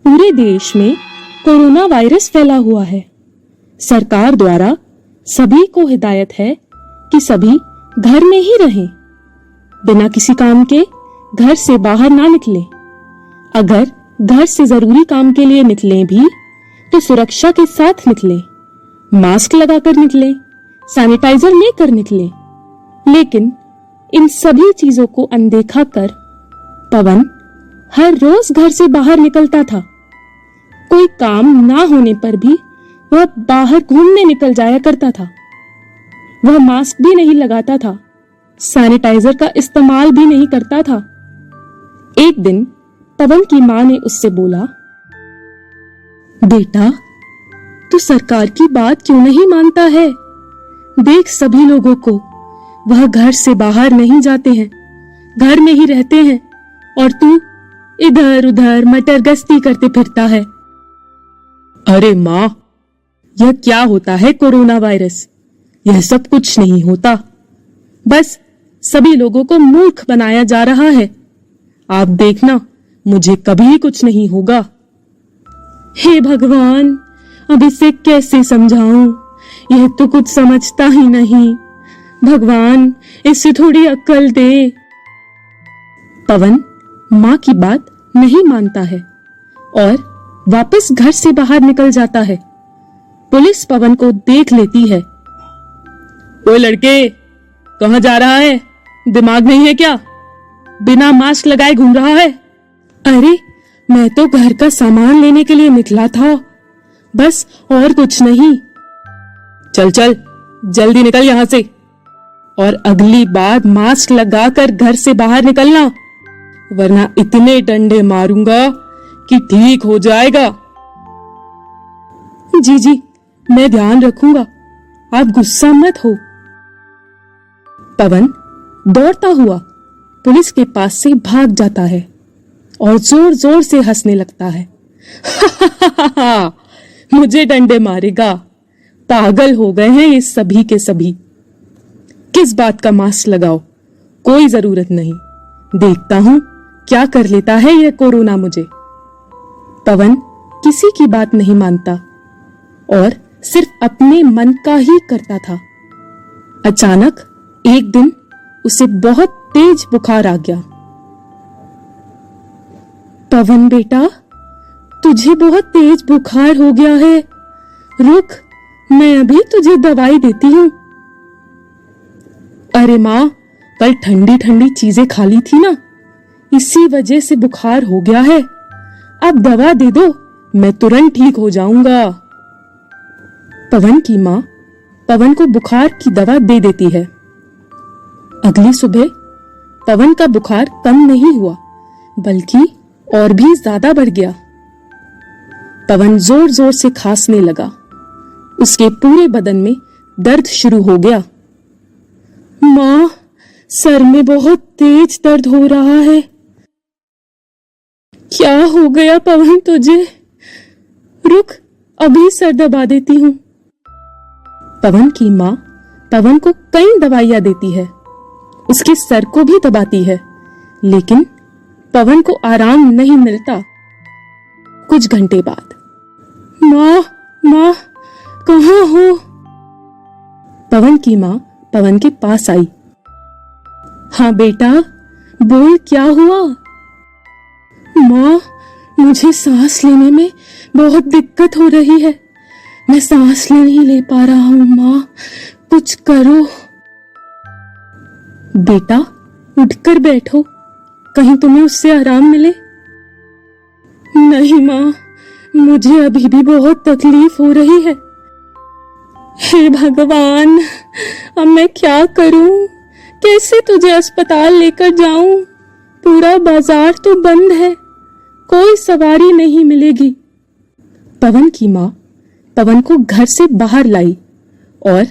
पूरे देश में कोरोना वायरस फैला हुआ है। सरकार द्वारा सभी को हिदायत है कि सभी घर में ही रहें, बिना किसी काम के घर से बाहर ना निकलें। अगर घर से जरूरी काम के लिए निकलें भी तो सुरक्षा के साथ निकलें, मास्क लगाकर निकलें, सैनिटाइजर लेकर निकलें। लेकिन इन सभी चीजों को अनदेखा कर पवन हर रोज घर से बाहर निकलता था। कोई काम ना होने पर भी वह बाहर घूमने निकल जाया करता था। वह मास्क भी नहीं लगाता था, सैनिटाइजर का इस्तेमाल भी नहीं करता था। एक दिन पवन की मां ने उससे बोला, बेटा, तू सरकार की बात क्यों नहीं मानता है? देख सभी लोगों को, वह घर से बाहर नहीं जाते हैं, घर में ही रहते हैं, और तू इधर उधर मटर गश्ती करते फिरता है। अरे माँ, यह क्या होता है कोरोना वायरस? यह सब कुछ नहीं होता, बस सभी लोगों को मूर्ख बनाया जा रहा है। आप देखना, मुझे कभी कुछ नहीं होगा। हे भगवान, अब इसे कैसे समझाऊं? यह तो कुछ समझता ही नहीं। भगवान, इसे थोड़ी अक्ल दे। पवन माँ की बात नहीं मानता है और वापस घर से बाहर निकल जाता है। पुलिस पवन को देख लेती है। ओए लड़के, कहाँ जा रहा है? दिमाग नहीं है क्या? बिना मास्क लगाए घूम रहा है। अरे, मैं तो घर का सामान लेने के लिए निकला था, बस, और कुछ नहीं। चल चल, जल्दी निकल यहाँ से, और अगली बार मास्क लगाकर घर से बाहर निकलना, वरना इतने डंडे मारूंगा कि ठीक हो जाएगा। जी जी, मैं ध्यान रखूंगा, आप गुस्सा मत हो। पवन दौड़ता हुआ पुलिस के पास से भाग जाता है और जोर जोर से हंसने लगता है। मुझे डंडे मारेगा? पागल हो गए हैं ये सभी के सभी। किस बात का मास्क लगाओ, कोई जरूरत नहीं। देखता हूं क्या कर लेता है यह कोरोना मुझे। पवन किसी की बात नहीं मानता और सिर्फ अपने मन का ही करता था। अचानक एक दिन उसे बहुत तेज बुखार आ गया। पवन बेटा, तुझे बहुत तेज बुखार हो गया है, रुक, मैं अभी तुझे दवाई देती हूँ। अरे माँ, कल ठंडी ठंडी चीजें खा ली थी ना, इसी वजह से बुखार हो गया है। अब दवा दे दो, मैं तुरंत ठीक हो जाऊंगा। पवन की माँ पवन को बुखार की दवा दे देती है। अगली सुबह पवन का बुखार कम नहीं हुआ, बल्कि और भी ज्यादा बढ़ गया। पवन जोर जोर से खांसने लगा। उसके पूरे बदन में दर्द शुरू हो गया। माँ, सर में बहुत तेज दर्द हो रहा है। क्या हो गया पवन तुझे? रुक, अभी सर दबा देती हूँ। पवन की माँ पवन को कई दवाइयां देती है, उसके सर को भी दबाती है, लेकिन पवन को आराम नहीं मिलता। कुछ घंटे बाद, माँ, माँ, कहाँ हो? पवन की माँ पवन के पास आई। हाँ बेटा, बोल, क्या हुआ? माँ, मुझे सांस लेने में बहुत दिक्कत हो रही है, मैं सांस नहीं ले पा रहा हूँ। माँ, कुछ करो। बेटा, उठकर बैठो, कहीं तुम्हें उससे आराम मिले। नहीं माँ, मुझे अभी भी बहुत तकलीफ हो रही है। हे भगवान, अब मैं क्या करूं? कैसे तुझे अस्पताल लेकर जाऊं? पूरा बाजार तो बंद है, कोई सवारी नहीं मिलेगी। पवन की माँ पवन को घर से बाहर लाई और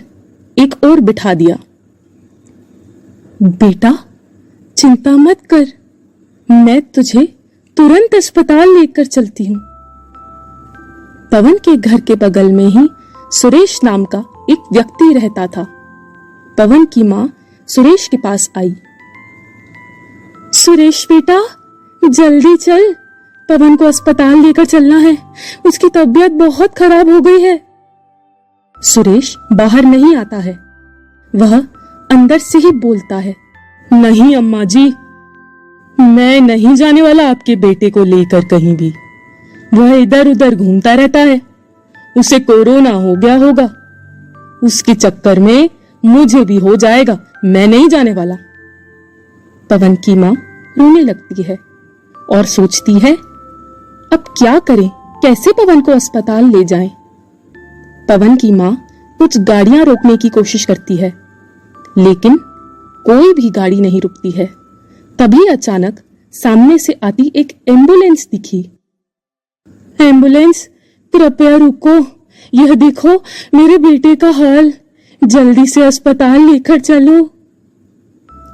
एक ओर बिठा दिया। बेटा, चिंता मत कर, मैं तुझे तुरंत अस्पताल लेकर चलती हूँ। पवन के घर के बगल में ही सुरेश नाम का एक व्यक्ति रहता था। पवन की माँ सुरेश के पास आई। सुरेश बेटा, जल्दी चल, पवन को अस्पताल लेकर चलना है, उसकी तबीयत बहुत खराब हो गई है। सुरेश बाहर नहीं आता है, वह अंदर से ही बोलता है, नहीं अम्मा जी, मैं नहीं जाने वाला आपके बेटे को लेकर कहीं भी। वह इधर उधर घूमता रहता है, उसे कोरोना हो गया होगा, उसके चक्कर में मुझे भी हो जाएगा, मैं नहीं जाने वाला। पवन की मां रोने लगती है और सोचती है, अब क्या करें, कैसे पवन को अस्पताल ले जाएं? पवन की मां कुछ गाड़ियां रोकने की कोशिश करती है, लेकिन कोई भी गाड़ी नहीं रुकती है। तभी अचानक सामने से आती एक एम्बुलेंस दिखी। एम्बुलेंस, कृपया रुको, यह देखो मेरे बेटे का हाल, जल्दी से अस्पताल लेकर चलो।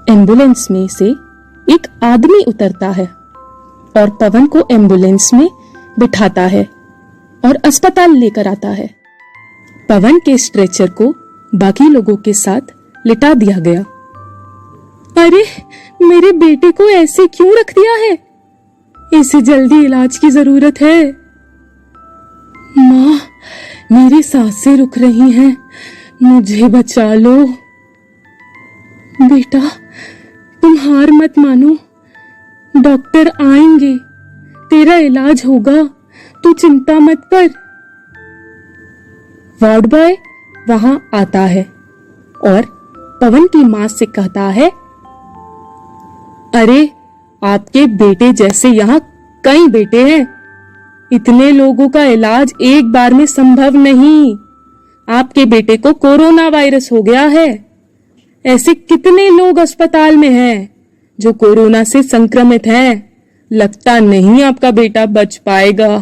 एम्बुलेंस में से एक आदमी उतरता है और पवन को एम्बुलेंस में बिठाता है और अस्पताल लेकर आता है। पवन के स्ट्रेचर को बाकी लोगों के साथ लिटा दिया गया। अरे, मेरे बेटे को ऐसे क्यों रख दिया है? इसे जल्दी इलाज की जरूरत है। माँ, मेरी सांसें रुक रही हैं, मुझे बचा लो। बेटा, तुम हार मत मानो, डॉक्टर आएंगे, तेरा इलाज होगा, तू चिंता मत कर। वार्ड बॉय वहां आता है और पवन की मां से कहता है, अरे, आपके बेटे जैसे यहाँ कई बेटे हैं, इतने लोगों का इलाज एक बार में संभव नहीं। आपके बेटे को कोरोना वायरस हो गया है। ऐसे कितने लोग अस्पताल में हैं जो कोरोना से संक्रमित हैं। लगता नहीं आपका बेटा बच पाएगा।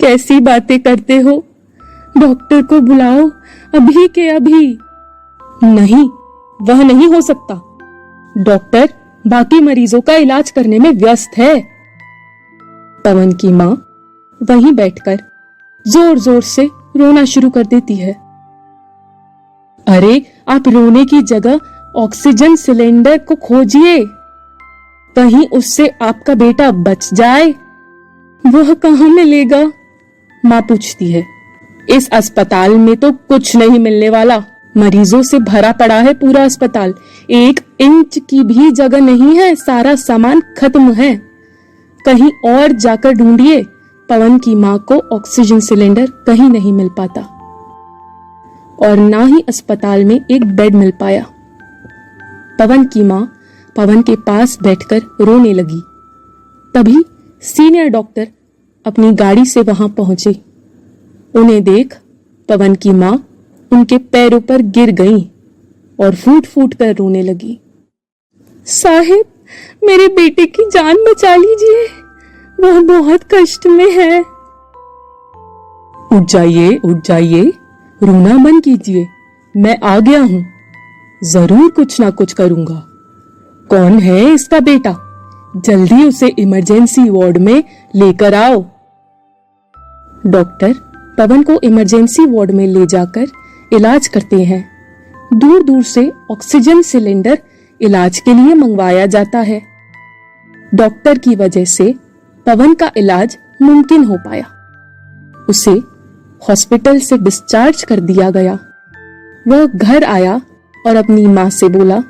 कैसी बातें करते हो? डॉक्टर को बुलाओ, अभी के अभी। नहीं, वह नहीं हो सकता। डॉक्टर बाकी मरीजों का इलाज करने में व्यस्त है। पवन की मां वहीं बैठकर जोर जोर से रोना शुरू कर देती है। अरे, आप रोने की जगह ऑक्सीजन सिलेंडर को खोजिए, कहीं उससे आपका बेटा बच जाए। वह कहाँ मिलेगा? मां पूछती है। इस अस्पताल में तो कुछ नहीं मिलने वाला, मरीजों से भरा पड़ा है पूरा अस्पताल, 1 इंच की भी जगह नहीं है, सारा सामान खत्म है। कहीं और जाकर ढूंढिए। पवन की मां को ऑक्सीजन सिलेंडर कहीं नहीं मिल पाता और ना ही अस्पताल में एक बेड मिल पाया। पवन की मां पवन के पास बैठकर रोने लगी। तभी सीनियर डॉक्टर अपनी गाड़ी से वहां पहुंचे। उन्हें देख पवन की मां उनके पैरों पर गिर गई और फूट फूट कर रोने लगी। साहिब, मेरे बेटे की जान बचा लीजिए, वह बहुत कष्ट में है। उठ जाइए, रोना बंद कीजिए, मैं आ गया हूं, जरूर कुछ ना कुछ करूंगा। कौन है इसका बेटा? जल्दी उसे इमरजेंसी वार्ड में लेकर आओ। डॉक्टर पवन को इमरजेंसी वार्ड में ले जाकर इलाज करते हैं। दूर दूर से ऑक्सीजन सिलेंडर इलाज के लिए मंगवाया जाता है। डॉक्टर की वजह से पवन का इलाज मुमकिन हो पाया। उसे हॉस्पिटल से डिस्चार्ज कर दिया गया। वह घर आया और अपनी मां से बोला,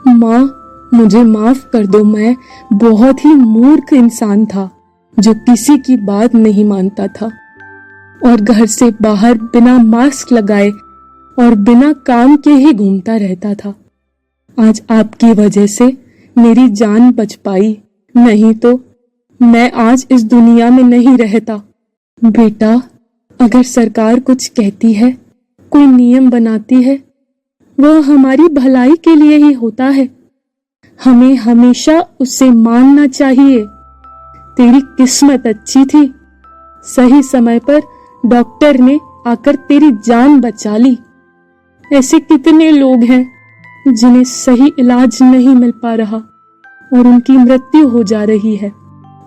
मां, मुझे माफ कर दो, मैं बहुत ही मूर्ख इंसान था जो किसी की बात नहीं मानता था और घर से बाहर बिना मास्क लगाए और बिना काम के ही घूमता रहता था। आज आपकी वजह से मेरी जान बच पाई, नहीं तो मैं आज इस दुनिया में नहीं रहता। बेटा, अगर सरकार कुछ कहती है, कोई नियम बनाती है, वह हमारी भलाई के लिए ही होता है। हमें हमेशा उसे मानना चाहिए। तेरी किस्मत अच्छी थी, सही समय पर डॉक्टर ने आकर तेरी जान बचा ली। ऐसे कितने लोग हैं जिन्हें सही इलाज नहीं मिल पा रहा और उनकी मृत्यु हो जा रही है।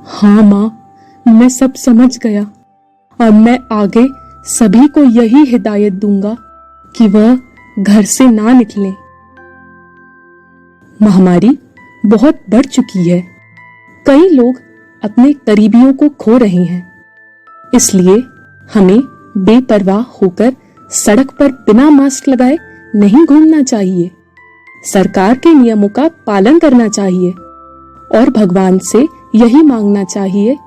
हाँ माँ, मैं सब समझ गया। अब मैं आगे सभी को यही हिदायत दूंगा कि वह घर से ना निकलें। महामारी बहुत बढ़ चुकी है, कई लोग अपने करीबियों को खो रहे हैं। इसलिए हमें बेपरवाह होकर सड़क पर बिना मास्क लगाए नहीं घूमना चाहिए। सरकार के नियमों का पालन करना चाहिए और भगवान से यही मांगना चाहिए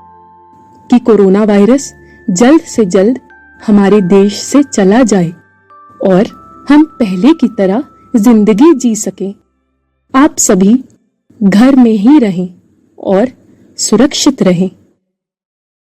कि कोरोना वायरस जल्द से जल्द हमारे देश से चला जाए और हम पहले की तरह जिंदगी जी सकें। आप सभी घर में ही रहें और सुरक्षित रहें।